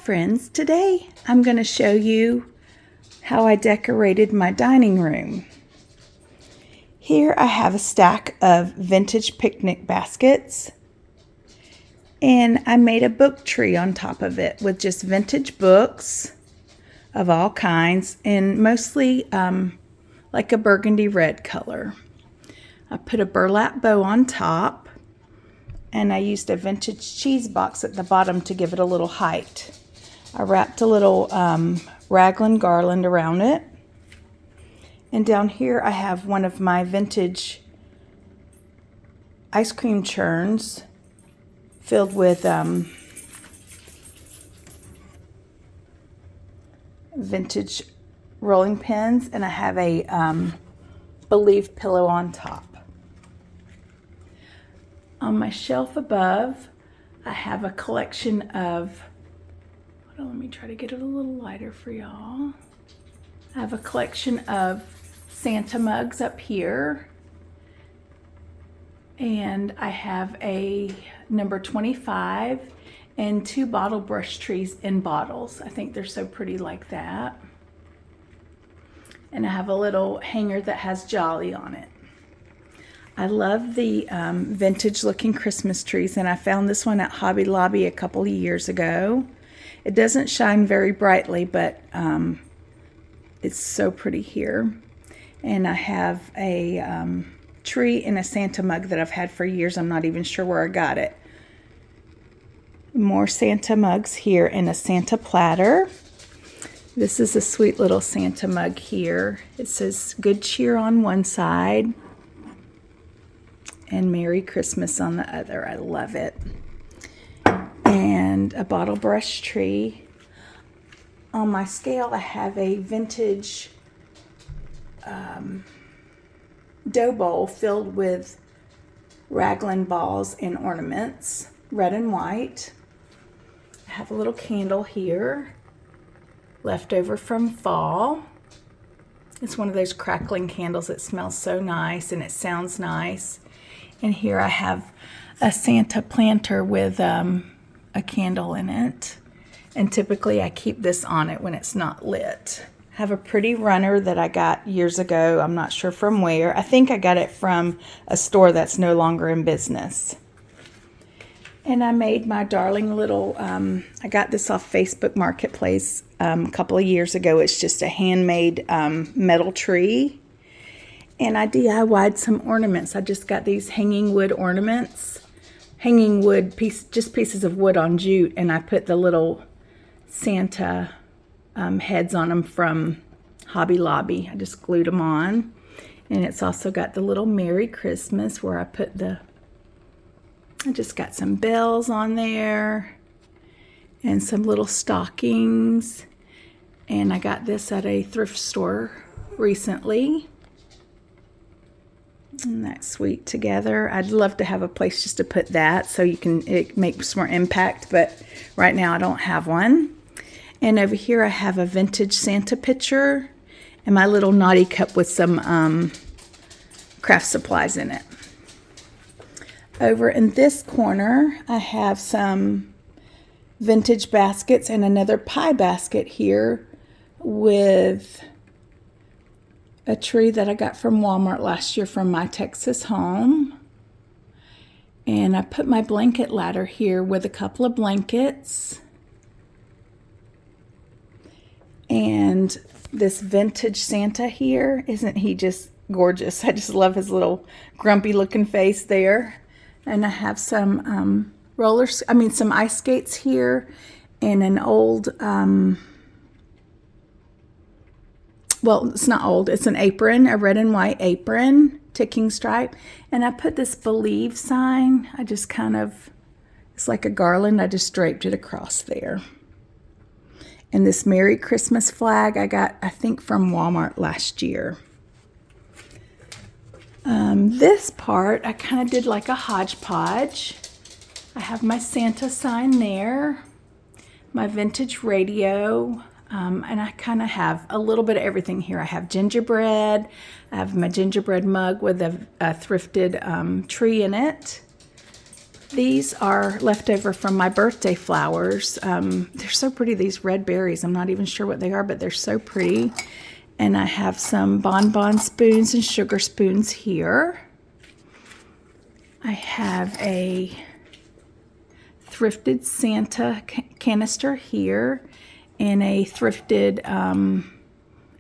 friends, today I'm going to show you how I decorated my dining room. Here I have a stack of vintage picnic baskets, and I made a book tree on top of it with just vintage books of all kinds, and mostly like a burgundy red color. I put a burlap bow on top, and I used a vintage cheese box at the bottom to give it a little height. I wrapped a little raglan garland around it. And down here I have one of my vintage ice cream churns filled with vintage rolling pins, and I have a Believe pillow on top. On my shelf above, I have a collection of, let me try to get it a little lighter for y'all. I have a collection of Santa mugs up here. And I have a number 25 and 2 bottle brush trees in bottles. I think they're so pretty like that. And I have a little hanger that has Jolly on it. I love the vintage looking Christmas trees, and I found this one at Hobby Lobby a couple of years ago. It doesn't shine very brightly, but it's so pretty here. And I have a tree in a Santa mug that I've had for years. I'm not even sure where I got it. More Santa mugs here, and a Santa platter. This is a sweet little Santa mug here. It says Good Cheer on one side and Merry Christmas on the other. I love it. And a bottle brush tree. On my scale, I have a vintage dough bowl filled with raglan balls and ornaments, red and white. I have a little candle here, left over from fall. It's one of those crackling candles that smells so nice and it sounds nice. And here I have a Santa planter with a candle in it. And typically I keep this on it when it's not lit. I have a pretty runner that I got years ago. I'm not sure from where. I think I got it from a store that's no longer in business. And I made my darling little, I got this off Facebook Marketplace a couple of years ago. It's just a handmade metal tree. And I DIY'd some ornaments. I just got these hanging wood ornaments. Hanging wood, just pieces of wood on jute. And I put the little Santa heads on them from Hobby Lobby. I just glued them on. And it's also got the little Merry Christmas where I put I just got some bells on there and some little stockings. And I got this at a thrift store recently. And that's sweet together. I'd love to have a place just to put that so it makes more impact, but right now I don't have one. And over here I have a vintage Santa picture and my little naughty cup with some craft supplies in it. Over in this corner, I have some vintage baskets and another pie basket here with a tree that I got from Walmart last year from my Texas home. And I put my blanket ladder here with a couple of blankets. And this vintage Santa here, isn't he just gorgeous? I just love his little grumpy looking face there. And I have some some ice skates here, and an old, well, it's not old, it's an apron, a red and white apron, ticking stripe. And I put this Believe sign, it's like a garland, I just draped it across there. And this Merry Christmas flag I got, I think, from Walmart last year. This part, I kind of did like a hodgepodge. I have my Santa sign there, my vintage radio, and I kind of have a little bit of everything here. I have gingerbread. I have my gingerbread mug with a thrifted tree in it. These are leftover from my birthday flowers. They're so pretty, these red berries. I'm not even sure what they are, but they're so pretty. And I have some bonbon spoons and sugar spoons here. I have a thrifted Santa canister here and a thrifted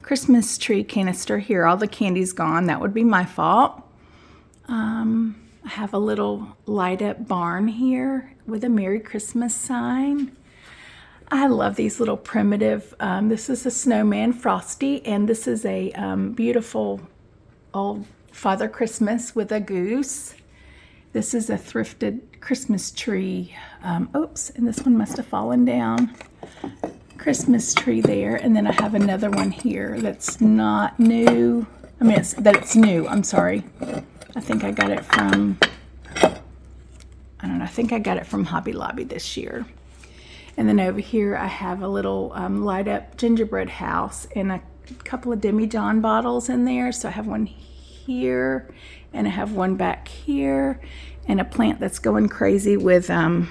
Christmas tree canister here. All the candy's gone. That would be my fault. I have a little light up barn here with a Merry Christmas sign. I love these little primitive, this is a snowman, Frosty, and this is a beautiful old Father Christmas with a goose. This is a thrifted Christmas tree. Oops, and this one must have fallen down. Christmas tree there, and then I have another one here that's not new. I mean, it's new, I'm sorry. I think I got it from, I don't know, I think I got it from Hobby Lobby this year. And then over here I have a little light up gingerbread house and a couple of demi-john bottles in there. So I have one here and I have one back here and a plant that's going crazy with a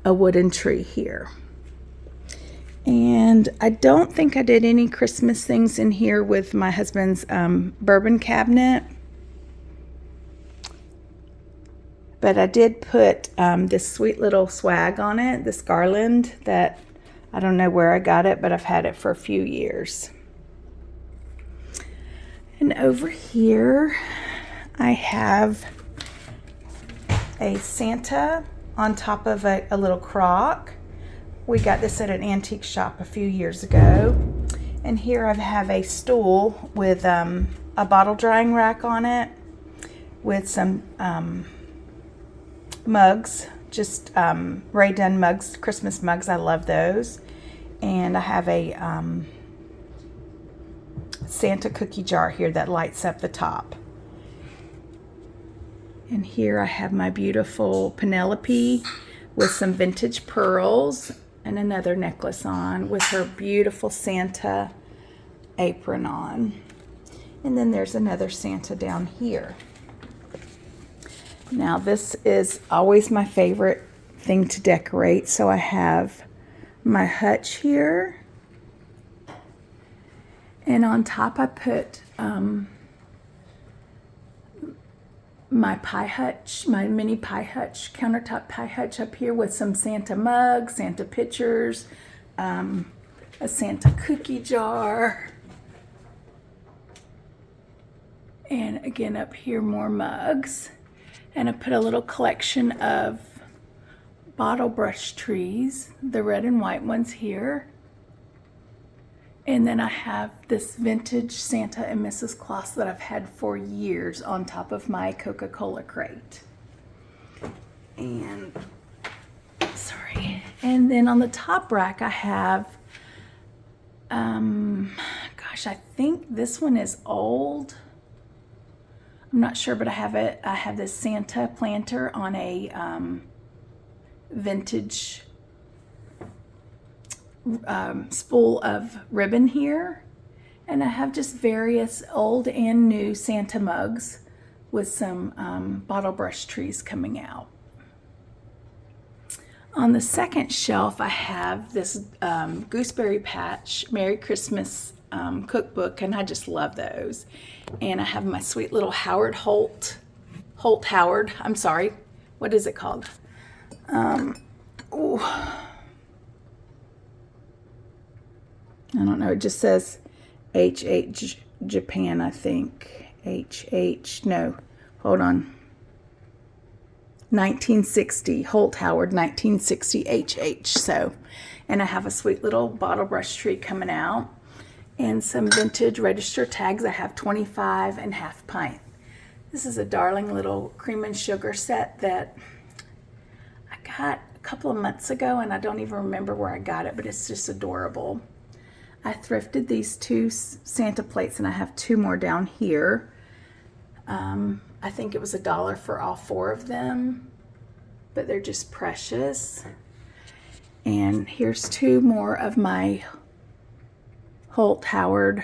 wooden tree here. And I don't think I did any Christmas things in here with my husband's bourbon cabinet. But I did put this sweet little swag on it, this garland that I don't know where I got it, but I've had it for a few years. And over here, I have a Santa on top of a little crock. We got this at an antique shop a few years ago. And here I have a stool with a bottle drying rack on it with some mugs, just Ray Dunn mugs, Christmas mugs. I love those. And I have a Santa cookie jar here that lights up the top. And here I have my beautiful Penelope with some vintage pearls and another necklace on with her beautiful Santa apron on. And then there's another Santa down here. Now this is always my favorite thing to decorate. So I have my Hutch here. And on top I put my pie Hutch, my mini pie Hutch, countertop pie Hutch up here with some Santa mugs, Santa pictures, a Santa cookie jar. And again up here more mugs. And I put a little collection of bottle brush trees, the red and white ones here. And then I have this vintage Santa and Mrs. Claus that I've had for years on top of my Coca-Cola crate. And, sorry. And then on the top rack I have, gosh, I think this one is old. I'm not sure, but I have it. I have this Santa planter on a vintage spool of ribbon here. And I have just various old and new Santa mugs with some bottle brush trees coming out. On the second shelf, I have this Gooseberry Patch Merry Christmas cookbook, and I just love those. And I have my sweet little Holt Howard, I'm sorry, what is it called? I don't know, it just says HH Japan, I think. No, hold on. 1960, Holt Howard, 1960 HH. So, and I have a sweet little bottle brush tree coming out and some vintage register tags. I have 25 and half pint. This is a darling little cream and sugar set that I got a couple of months ago, and I don't even remember where I got it, but it's just adorable. I thrifted these two Santa plates, and I have two more down here. I think it was $1 for all four of them, but they're just precious. And here's two more of my Howard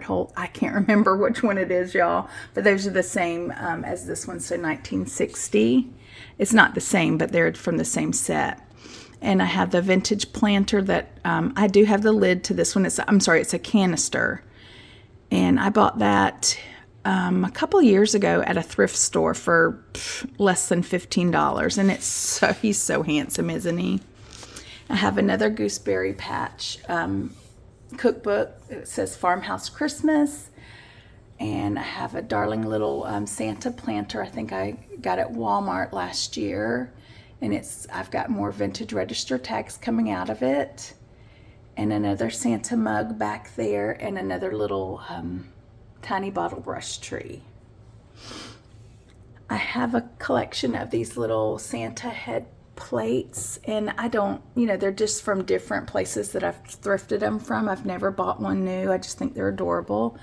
Holt. I can't remember which one it is, y'all, but those are the same as this one, so 1960. It's not the same, but they're from the same set. And I have the vintage planter that I do have the lid to this one. It's a canister. And I bought that a couple years ago at a thrift store for less than $15. And he's so handsome, isn't he? I have another Gooseberry Patch cookbook. It says Farmhouse Christmas. And I have a darling little Santa planter. I think I got at Walmart last year. And I've got more vintage register tags coming out of it. And another Santa mug back there, and another little tiny bottle brush tree. I have a collection of these little Santa head plates, and they're just from different places that I've thrifted them from. I've never bought one new. I just think they're adorable.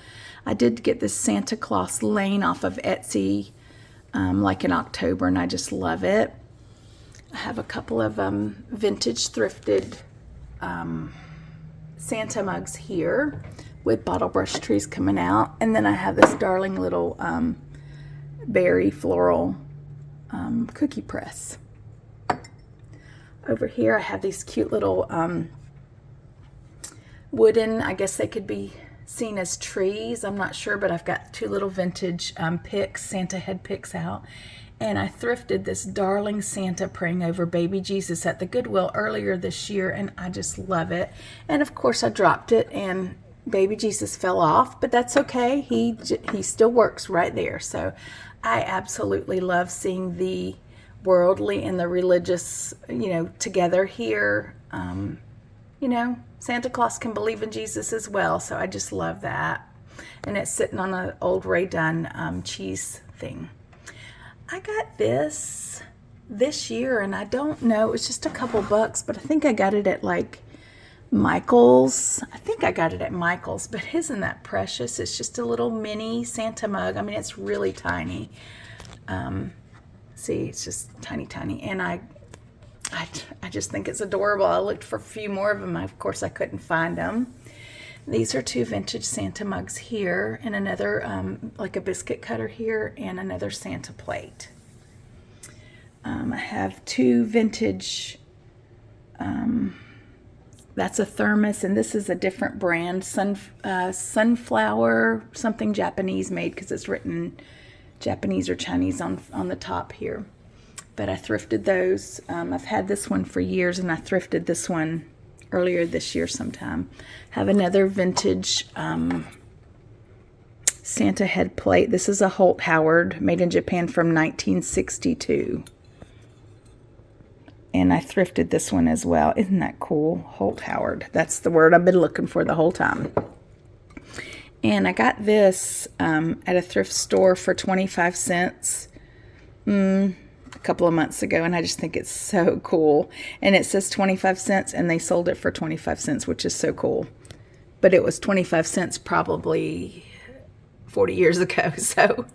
I did get this Santa Claus lane off of Etsy like in October, and I just love it. I have a couple of vintage thrifted Santa mugs here with bottle brush trees coming out. And then I have this darling little berry floral cookie press. Over here I have these cute little wooden, I guess they could be seen as trees. I'm not sure, but I've got two little vintage picks, Santa head picks out. And I thrifted this darling Santa praying over baby Jesus at the Goodwill earlier this year, and I just love it. And of course I dropped it and baby Jesus fell off, but that's okay. He still works right there. So I absolutely love seeing the worldly and the religious, together here. Santa Claus can believe in Jesus as well, so I just love that. And it's sitting on an old Ray Dunn cheese thing. I got this year, and I don't know, it was just a couple bucks, but I think I got it at like Michael's. But isn't that precious? It's just a little mini Santa mug. I mean, it's really tiny. See, it's just tiny. And I just think it's adorable. I looked for a few more of them. Of course, I couldn't find them. These are two vintage Santa mugs here, and another like a biscuit cutter here, and another Santa plate. I have two vintage, that's a thermos, and this is a different brand, Sunflower, something Japanese made, because it's written Japanese or Chinese on the top here. But I thrifted those. I've had this one for years, and I thrifted this one earlier this year sometime. Have another vintage Santa head plate. This is a Holt Howard, made in Japan from 1962. And I thrifted this one as well. Isn't that cool? Holt Howard. That's the word I've been looking for the whole time. And I got this at a thrift store for 25 cents. A couple of months ago, and I just think it's so cool. And it says 25 cents, and they sold it for 25 cents, which is so cool. But it was 25 cents probably 40 years ago, so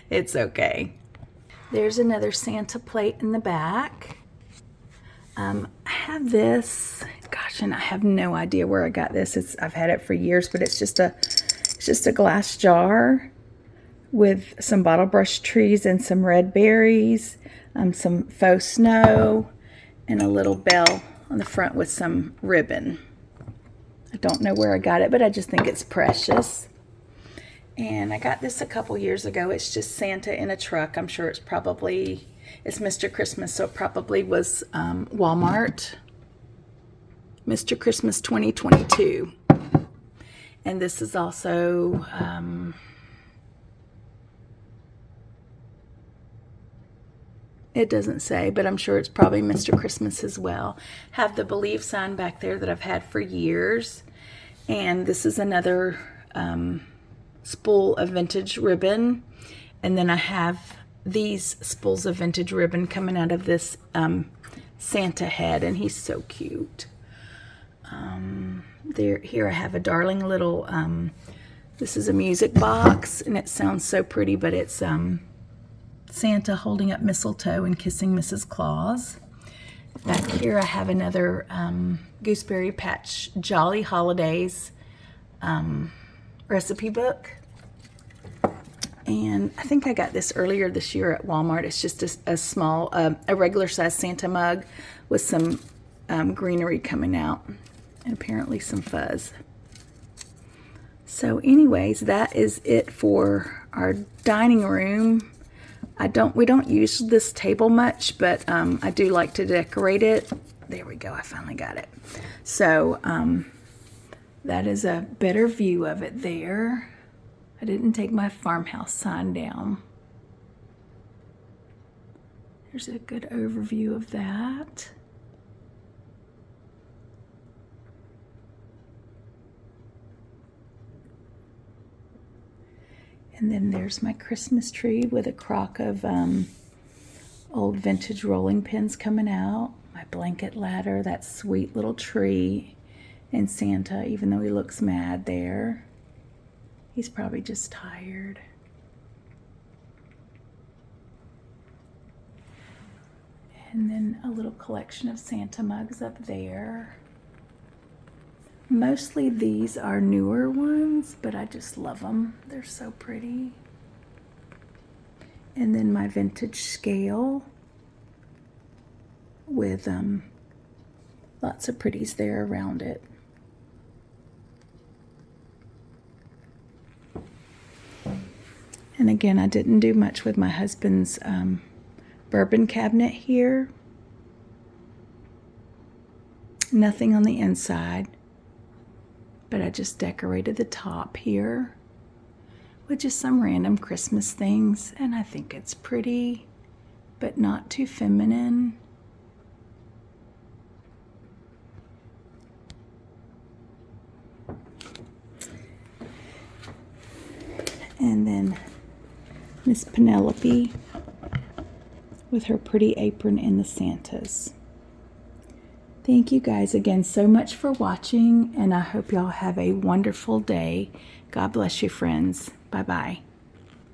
it's okay. There's another Santa plate in the back. I have this, gosh, and I have no idea where I got this. I've had it for years, but it's just a glass jar with some bottle brush trees and some red berries. Some faux snow, and a little bell on the front with some ribbon. I don't know where I got it, but I just think it's precious. And I got this a couple years ago. It's just Santa in a truck. I'm sure it's Mr. Christmas, so it probably was Walmart. Mr. Christmas 2022. And this is also... it doesn't say, but I'm sure it's probably Mr. Christmas as well. Have the Believe sign back there that I've had for years. And this is another spool of vintage ribbon. And then I have these spools of vintage ribbon coming out of this Santa head, and he's so cute. Here I have a darling little, this is a music box, and it sounds so pretty, but it's Santa holding up mistletoe and kissing Mrs. Claus. Back here I have another Gooseberry Patch Jolly Holidays recipe book. And I think I got this earlier this year at Walmart. It's just a small, a regular size Santa mug with some greenery coming out and apparently some fuzz. So anyways, that is it for our dining room. We don't use this table much, but I do like to decorate it. There we go, I finally got it. So that is a better view of it there. I didn't take my farmhouse sign down. There's a good overview of that. And then there's my Christmas tree with a crock of old vintage rolling pins coming out. My blanket ladder, that sweet little tree, and Santa, even though he looks mad there. He's probably just tired. And then a little collection of Santa mugs up there. Mostly these are newer ones, but I just love them. They're so pretty. And then my vintage scale with lots of pretties there around it. And again, I didn't do much with my husband's bourbon cabinet here. Nothing on the inside, but I just decorated the top here with just some random Christmas things, and I think it's pretty, but not too feminine. And then Miss Penelope with her pretty apron and the Santas. Thank you guys again so much for watching, and I hope y'all have a wonderful day. God bless you, friends. Bye-bye.